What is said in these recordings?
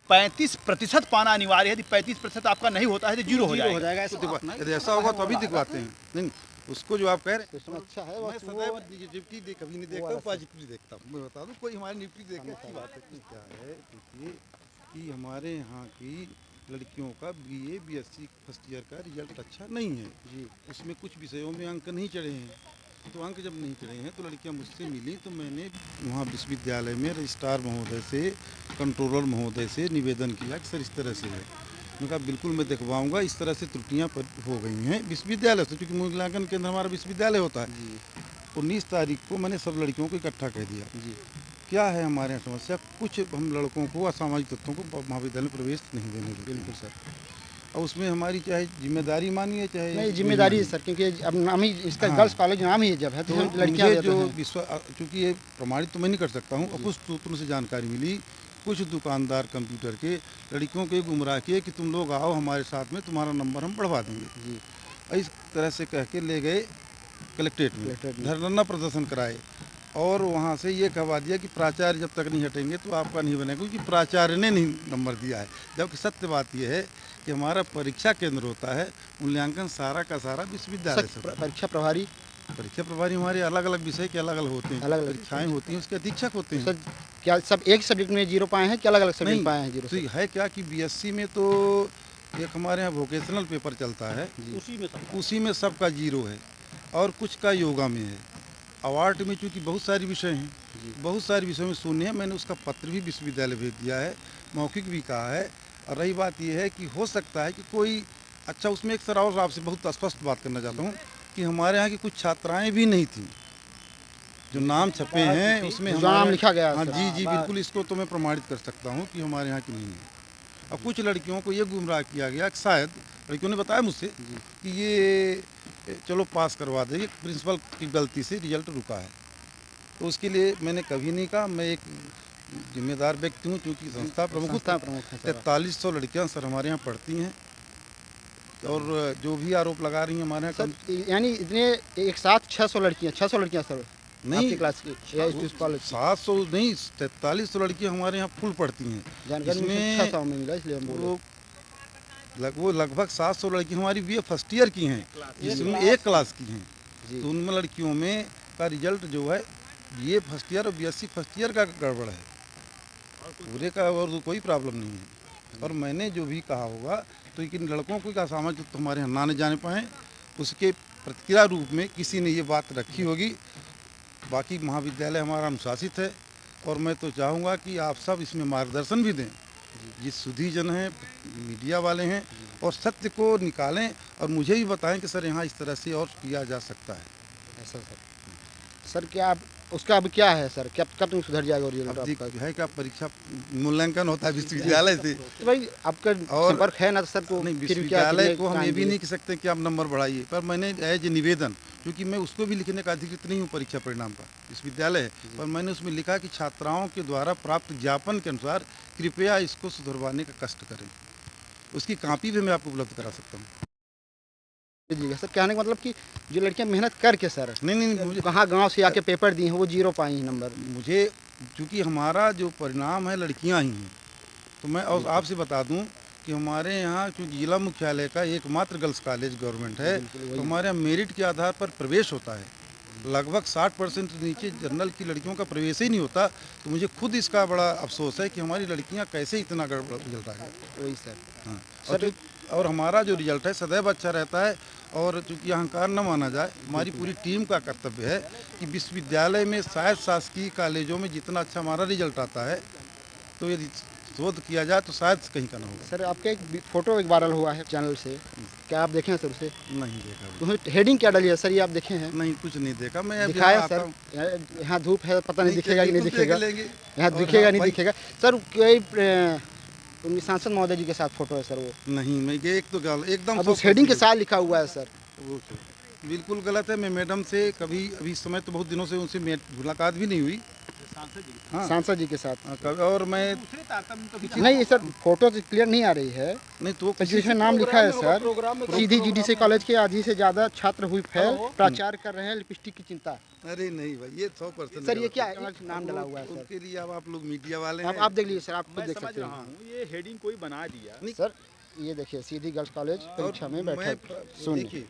35% पाना अनिवार्य है। यदि 35% आपका नहीं होता है तो जीरो हो जाएगा। यदि ऐसा होगा तो अभी दिखवाते हैं। नहीं उसको जो आप कह रहे हैं अच्छा है, मैं सदैव निगेटिविटी कभी नहीं देखता हूँ, पॉजिटिव देखता हूँ। मैं बता दूँ कोई हमारी निगेटिव देखे अच्छी बात है। क्या है देखिए कि हमारे यहाँ की लड़कियों का BA BSc फर्स्ट ईयर का रिजल्ट अच्छा नहीं है जी। उसमें कुछ विषयों में अंक नहीं चढ़े हैं, तो अंक जब नहीं चढ़े हैं तो लड़कियां मुझसे मिली तो मैंने वहाँ विश्वविद्यालय में रजिस्ट्रार महोदय से, कंट्रोलर महोदय से निवेदन किया कि सर इस तरह से है। मैंने कहा बिल्कुल मैं दिखवाऊंगा, इस तरह से त्रुटियाँ हो गई हैं विश्वविद्यालय से, क्योंकि मूल्यांकन केंद्र हमारा विश्वविद्यालय होता है। 19 तारीख को मैंने सब लड़कियों को इकट्ठा कह दिया जी। क्या है हमारे यहाँ समस्या, कुछ हम लड़कों को असामाजिक तत्वों को महाविद्यालय में प्रवेश नहीं देने देते। बिल्कुल सर। और उसमें हमारी चाहे जिम्मेदारी मानिए चाहे नहीं जिम्मेदारी है सर, क्योंकि अब नाम ही इसका गर्ल्स कॉलेज नाम ही जब है तो लड़कियां जो चूँकि ये प्रमाणित तो मैं नहीं कर सकता हूँ, और कुछ सूत्रों से जानकारी मिली, कुछ दुकानदार कंप्यूटर के लड़कियों को गुमराह किए कि तुम लोग आओ हमारे साथ में, तुम्हारा नंबर हम बढ़वा देंगे जी। इस तरह से कह के ले गए कलेक्ट्रेट में, धरना प्रदर्शन कराए और वहाँ से ये कहवा दिया कि प्राचार्य जब तक नहीं हटेंगे तो आपका नहीं बनेगा, क्योंकि प्राचार्य ने नहीं नंबर दिया है। जबकि सत्य बात यह है कि हमारा परीक्षा केंद्र होता है, मूल्यांकन सारा का सारा विश्वविद्यालय से। परीक्षा प्रभारी हमारे अलग अलग विषय के अलग अलग होते हैं, अलग अलग परीक्षाएँ होती हैं, उसके अधीक्षक होते हैं। क्या सब एक सब्जेक्ट में 0 पाए हैं कि अलग अलग सब्जेक्ट पाए हैं 0? तो है क्या कि BSc में तो एक हमारे यहाँ वोकेशनल पेपर चलता है, उसी में सबका 0 है और कुछ का योगा में है। अवार्ड में चूँकि बहुत सारे विषय हैं, बहुत सारे विषयों में शून्य है। मैंने उसका पत्र भी विश्वविद्यालय भेज दिया है, मौखिक भी कहा है। और रही बात यह है कि हो सकता है कि कोई अच्छा उसमें एक सर और आपसे बहुत स्पष्ट बात करना चाहता हूँ कि हमारे यहाँ की कुछ छात्राएँ भी नहीं थीं जो नाम छपे हैं उसमें नाम लिखा गया। हाँ जी बिल्कुल, इसको तो मैं प्रमाणित कर सकता हूँ कि हमारे यहाँ की नहीं है। और कुछ लड़कियों को ये गुमराह किया गया कि शायद लड़कियों ने बताया मुझसे कि ये चलो पास करवा देंगे, प्रिंसिपल की गलती से रिजल्ट रुका है। तो उसके लिए मैंने कभी नहीं कहा, मैं एक जिम्मेदार व्यक्ति हूँ, क्योंकि संस्था प्रमुख 4300 लड़कियाँ सर हमारे यहाँ पढ़ती हैं और जो भी आरोप लगा रही हैं हमारे यहाँ, यानी इतने एक साथ 600 लड़कियाँ सर नहीं क्लास की 700 नहीं 4300 लड़कियाँ हमारे यहाँ फुल पढ़ती हैं, जिसमें वो लगभग 700 लड़की हमारी BA फर्स्ट ईयर की हैं, जिसमें एक क्लास की हैं। तो उनमें लड़कियों में का रिजल्ट जो है BA फर्स्ट ईयर और BSc फर्स्ट ईयर का गड़बड़ है, पूरे का और कोई प्रॉब्लम नहीं है। और मैंने जो भी कहा होगा तो इन लड़कों को असामाजिक तो हमारे यहाँ ना नहीं जाने पाएँ, उसके प्रतिक्रिया रूप में किसी ने ये बात रखी होगी। बाकी महाविद्यालय हमारा अनुशासित है और मैं तो चाहूँगा कि आप सब इसमें मार्गदर्शन भी दें, जिस सुधीजन हैं, मीडिया वाले हैं, और सत्य को निकालें और मुझे भी बताएं कि सर यहाँ इस तरह से और किया जा सकता है। ऐसा सर क्या उसका अब क्या है सर, क्या कब तक सुधर जाएगा रिजल्ट? है क्या परीक्षा मूल्यांकन होता है विश्वविद्यालय से, तो भाई आपका संपर्क है ना सर को? नहीं विश्वविद्यालय को हम ये भी नहीं कह सकते कि आप नंबर बढ़ाइए, पर मैंने एज ए निवेदन, क्योंकि मैं उसको भी लिखने का अधिकृत नहीं हूँ परीक्षा परिणाम का, विश्वविद्यालय है, पर मैंने उसमें लिखा कि छात्राओं के द्वारा प्राप्त ज्ञापन के अनुसार कृपया इसको सुधरवाने का कष्ट करें। उसकी कॉपी भी मैं आपको उपलब्ध करा सकता हूँ। सर कहने का मतलब कि जो लड़कियां मेहनत करके सर नहीं मुझे कहाँ गांव से आके पेपर दिए हैं वो 0 पाई हैं नंबर। मुझे चूँकि हमारा जो परिणाम है लड़कियां ही हैं, तो मैं और आपसे बता दूं कि हमारे यहाँ क्योंकि जिला मुख्यालय का एकमात्र गर्ल्स कॉलेज गवर्नमेंट है, तो हमारे यहाँ मेरिट के आधार पर प्रवेश होता है। लगभग 60% नीचे जनरल की लड़कियों का प्रवेश ही नहीं होता। तो मुझे खुद इसका बड़ा अफसोस है कि हमारी लड़कियां कैसे इतना गड़बड़ रिजल्ट आ गया। वही सर। हाँ और हमारा जो रिजल्ट है सदैव अच्छा रहता है, और चूँकि अहंकार न माना जाए, हमारी पूरी टीम का कर्तव्य है कि विश्वविद्यालय में शायद शासकीय कॉलेजों में जितना अच्छा हमारा रिजल्ट आता है तो यदि शोध किया जाए तो शायद कहीं का ना होगा। सर आपका एक फोटो एक वायरल हुआ है चैनल से, क्या आप देखे हैं सर उसे? नहीं देखा। उसमें हेडिंग क्या डाली है सर, ये आप देखे हैं? नहीं कुछ नहीं देखा। मैं दिखाया सर, यहाँ धूप है, पता नहीं दिखेगा कि नहीं दिखेगा, यहाँ दिखेगा नहीं दिखेगा सर। कोई उनकी सांसद महोदय जी के साथ फोटो है सर वो? नहीं मैं एक तो एकदम उस हेडिंग के साथ लिखा हुआ है सर, वो बिल्कुल गलत है। मैं मैडम से कभी अभी इस समय तो बहुत दिनों से उनसे मुलाकात भी नहीं हुई, सांसद जी के साथ। और मैं नहीं सर फोटो क्लियर नहीं आ रही है, नहीं तो जिसमें नाम लिखा है सर, सीधी GDC कॉलेज के आधी से ज़्यादा छात्र हुई फेल, प्राचार्य कर रहे हैं लिपस्टिक की चिंता। अरे नहीं भाई, ये 100% सर ये क्या है? नाम डला हुआ है सर। उनके लिए अब आप लोग मीडिया वाले हैं। आप देख लीजिए सर, आप खुद मैं देख समझ सकते रहा हैं हूँ, ये हेडिंग कोई बना दिया। सर। ये देखिए सीधी गर्ल्स कॉलेज परीक्षा में बैठक शून्य, देखिए,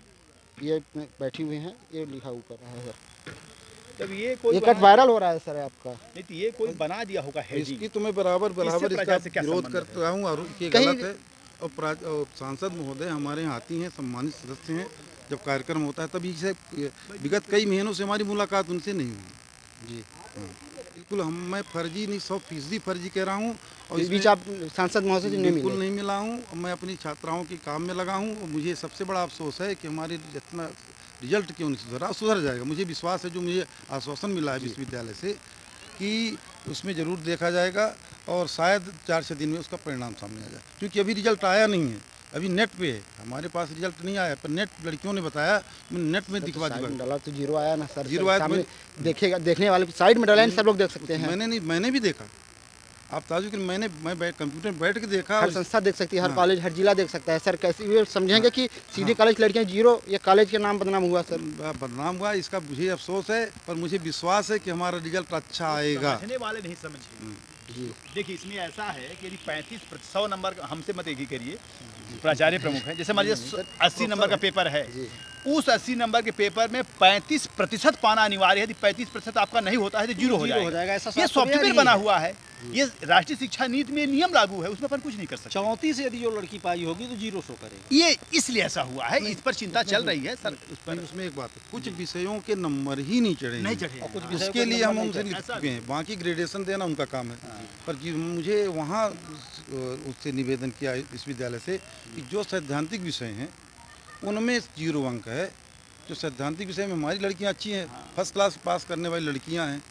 ये बैठी हुई हैं, ये लिखा ऊपर है सर। जब ये कोई ये कट वायरल हो रहा है सर आपका। नहीं तो ये कोई बना दिया होगा हेडिंग। इसकी तो मैं बराबर प्रजा इसका से क्या विरोध संबंध करता हूँ और ये कहीं- गलत है। और सांसद महोदय हमारे यहाँ आती हैं, सम्मानित सदस्य हैं, जब कार्यक्रम होता है तभी से विगत कई महीनों से हमारी मुलाकात उनसे नहीं हुई जी। हाँ, बिल्कुल मैं फर्जी नहीं, 100% फर्जी कह रहा हूँ। और इस बीच आप सांसद महोदय से नहीं बिल्कुल मिले? नहीं मिला हूँ। मैं अपनी छात्राओं के काम में लगा हूँ और मुझे सबसे बड़ा अफसोस है कि हमारे जितना रिजल्ट क्यों नहीं सुधरा, सुधर जाएगा। मुझे विश्वास है, जो मुझे आश्वासन मिला है विश्वविद्यालय से कि उसमें ज़रूर देखा जाएगा और शायद 4-6 दिन में उसका परिणाम सामने आ जाए। क्योंकि अभी रिजल्ट आया नहीं है, अभी नेट पे है, हमारे पास रिजल्ट नहीं आया, पर नेट लड़कियों ने बताया, मैंने नेट में दिखवा साइड में दिया। डाला तो जीरो आया ना सर। जीरो आया तो सामने देखेगा, देखने वाले साइड में डाला है, सब लोग देख सकते हैं। मैंने भी देखा। आप ताजुब कि मैं कंप्यूटर में बैठ के देखा। हर संस्था देख सकती है, हर हाँ। कॉलेज, हर जिला देख सकता है सर। कैसे ये समझेंगे कि सीधे कॉलेज लड़कियां जीरो, ये कॉलेज के नाम बदनाम हुआ सर। बदनाम हुआ, इसका मुझे अफसोस है, पर मुझे विश्वास है कि हमारा रिजल्ट अच्छा आएगा। समझने वाले नहीं समझे। जी देखिए इसमें ऐसा है कि यदि 100 नंबर हमसे मत एक ही करिए, प्राचार्य प्रमुख है, जैसे मान लीजिए 80 नंबर का पेपर है, उस 80 नंबर के पेपर में 35% पाना अनिवार्य है। यदि 35% आपका नहीं होता है तो जीरो हो जाएगा। ऐसा ये सॉफ्टवेयर बना हुआ है, ये राष्ट्रीय शिक्षा नीति में नियम लागू है, उसमें अपन कुछ नहीं कर सकते। 34 से यदि जो लड़की पाई होगी तो जीरो शो करेगा। ये इसलिए ऐसा हुआ है, इस पर चिंता चल रही है सर। उस पर उसमें एक बात है, कुछ विषयों के नंबर ही नहीं चढ़े, नहीं चढ़े। और कुछ विषयों उसके के लिए नंबर हम नहीं उनसे चढ़े। लिख चुके हैं, बाकी ग्रेडेशन देना उनका काम है। पर मुझे वहाँ उससे निवेदन किया विश्वविद्यालय से कि जो सैद्धांतिक विषय हैं उनमें 0 अंक है। जो सैद्धांतिक विषय में हमारी लड़कियाँ अच्छी हैं, फर्स्ट क्लास पास करने वाली लड़कियाँ हैं,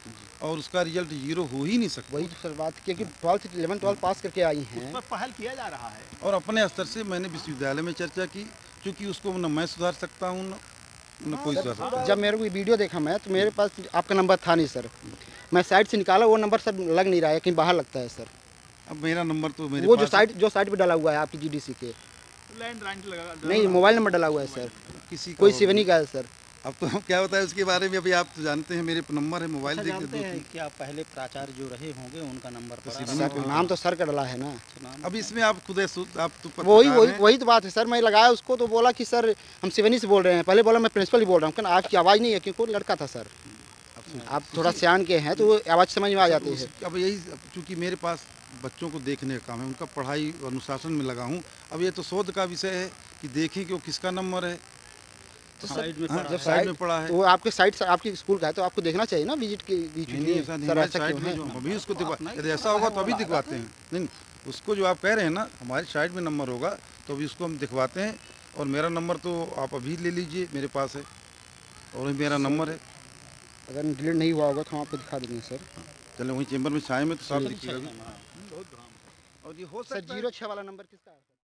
और उसका रिजल्ट 0 हो ही नहीं सकता। वही तो सर बात, क्योंकि 12 पास करके आई हैं। पर पहल किया जा रहा है। और अपने स्तर से मैंने विश्वविद्यालय में चर्चा की, क्योंकि उसको न मैं सुधार सकता हूँ न कोई सुधार सकता है। जब मेरे को ये वीडियो देखा मैं, तो मेरे पास आपका नंबर था नहीं सर। मैं साइड से निकाला, वो नंबर सर लग नहीं रहा है, कहीं बाहर लगता है सर। अब मेरा नंबर तो मेरे वो पास जो साइड पे डाला हुआ है आपकी जीडीसी के, लैंड लगा नहीं मोबाइल नंबर डाला हुआ है सर, किसी का कोई होगा। सिवनी का है सर। अब तो हम क्या बताएं उसके बारे में, अभी आप तो जानते हैं, मेरे नंबर है, मोबाइल अच्छा, देख जानते के हैं कि आप पहले प्राचार्य जो रहे होंगे उनका नंबर पड़ा सर नाम तो सर का डाला है ना। अब इसमें आप खुद आप तो वही तो बात है सर। मैं लगाया उसको तो बोला कि सर हम सिवनी से बोल रहे हैं। पहले बोला मैं प्रिंसिपल ही बोल रहा हूँ, कहना आपकी आवाज़ नहीं है, क्योंकि वो लड़का था सर। आप थोड़ा सियान के हैं तो वो आवाज़ समझ में आ जाती है। अब यही, चूँकि मेरे पास बच्चों को देखने का काम है, उनका पढ़ाई अनुशासन में लगा हूँ। अब ये तो शोध का विषय है कि देखें कि वो किसका नंबर है। तो साइड में हाँ, पड़ा जब है। साइड में पड़ा है। तो वो आपके साइड से आपकी स्कूल का है तो आपको देखना चाहिए ना विजिट के बीच नहीं ऐसा नहीं, हमारे साइड में जो अभी उसको दिखवा, यदि ऐसा होगा तो अभी दिखवाते हैं। नहीं, उसको जो आप कह रहे हैं ना, हमारी साइड में नंबर होगा तो अभी उसको हम दिखवाते हैं। और मेरा नंबर तो आप अभी ले लीजिए, मेरे पास है और मेरा नंबर है। अगर डिलीट नहीं हुआ होगा तो हम आपको दिखा देंगे सर। चलो वहीं चेंबर में छाए में तो साफ दिखेगा। बहुत भ्रम है। और ये हो सर 06 वाला नंबर किसका है?